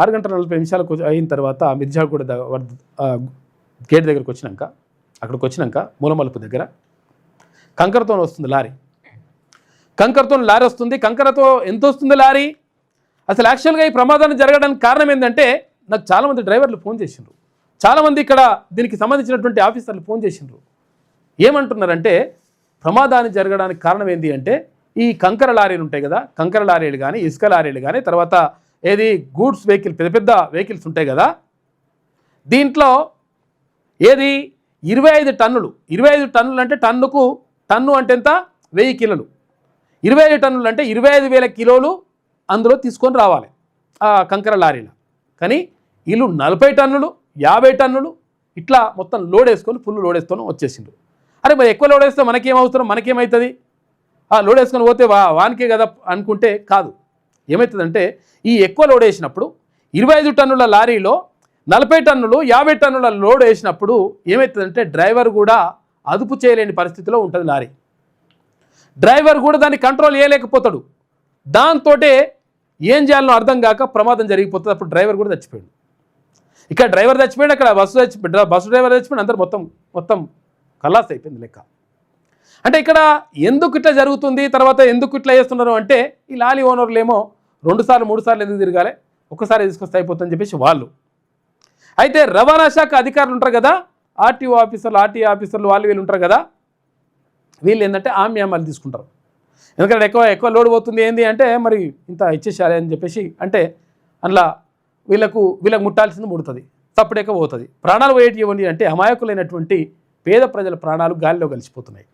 6 గంటల 40 నిమిషాలకు అయిన తర్వాత మిర్జాగూడ గేట్ దగ్గరకు వచ్చినాక అక్కడికి వచ్చినాక మూలమలుపు దగ్గర కంకరతో వస్తుంది లారీ. కంకరతో లారీ వస్తుంది. కంకరతో ఎంత వస్తుంది లారీ? అసలు యాక్చువల్గా ఈ ప్రమాదాన్ని జరగడానికి కారణం ఏంటంటే నాకు చాలామంది డ్రైవర్లు ఫోన్ చేసిండ్రు, చాలామంది ఇక్కడ దీనికి సంబంధించినటువంటి ఆఫీసర్లు ఫోన్ చేసిండ్రు. ఏమంటున్నారంటే ప్రమాదాన్ని జరగడానికి కారణం ఏంటి అంటే ఈ కంకర లారీలు ఉంటాయి కదా, కంకర లారీలు కానీ ఇసుక లారీలు కానీ తర్వాత ఏది గూడ్స్ వెహికల్ పెద్ద పెద్ద వెహికల్స్ ఉంటాయి కదా, దీంట్లో ఏది 25 టన్నులు 25 టన్నులు అంటే టన్ను అంటే ఎంత 1000 కిలోలు, 25 టన్నులు అంటే 25,000 కిలోలు అందులో తీసుకొని రావాలి ఆ కంకర లారీలో. కానీ వీళ్ళు 40 టన్నులు 50 టన్నులు ఇట్లా మొత్తం లోడ్ వేసుకొని ఫుల్ లోడ్ వేసుకొని వచ్చేసిండ్రు. అరే మరి ఎక్కువ లోడ్ వేస్తే మనకేం అవసరం, మనకేమవుతుంది, లోడ్ వేసుకొని పోతే వానికే కదా అనుకుంటే కాదు. ఏమవుతుందంటే ఈ ఎక్కువ లోడ్ వేసినప్పుడు 25 టన్నుల లారీలో 40 టన్నులు 50 టన్నుల లోడ్ వేసినప్పుడు ఏమవుతుందంటే డ్రైవర్ కూడా అదుపు చేయలేని పరిస్థితిలో ఉంటుంది లారీ. డ్రైవర్ కూడా దాన్ని కంట్రోల్ చేయలేకపోతాడు. దాంతో ఏం చేయాలనో అర్థం కాక ప్రమాదం జరిగిపోతుంది. అప్పుడు డ్రైవర్ కూడా చచ్చిపోయాడు. ఇక్కడ డ్రైవర్ చచ్చిపోయాడు, అక్కడ బస్సు డ్రైవర్ చచ్చిపోయాడు, అందరూ మొత్తం కల్లాస్ అయిపోయింది లెక్క. అంటే ఇక్కడ ఎందుకు ఇట్లా జరుగుతుంది, తర్వాత ఎందుకు ఇట్లా చేస్తున్నారు అంటే ఈ లారీ ఓనర్లు ఏమో 2 సార్లు 3 సార్లు ఎందుకు తిరగాలి, ఒక్కసారి తీసుకొస్తే అయిపోతుందని చెప్పేసి వాళ్ళు. అయితే రవాణా శాఖ అధికారులు ఉంటారు కదా, ఆర్టీఓ ఆఫీసర్లు ఆఫీసర్లు వీళ్ళు ఉంటారు కదా, వీళ్ళు ఏంటంటే ఆమ్యామాలు తీసుకుంటారు. ఎందుకంటే ఎక్కువ లోడ్ పోతుంది ఏంది అంటే మరి ఇంత ఇచ్చేసేయాలి అని చెప్పేసి అంటే అందులో వీళ్ళకు ముట్టాల్సింది ముడుతుంది, తప్పుడేక పోతుంది. ప్రాణాలు పోయేటి ఇవ్వండి అంటే అమాయకులైనటువంటి పేద ప్రజల ప్రాణాలు గాలిలో కలిసిపోతున్నాయి.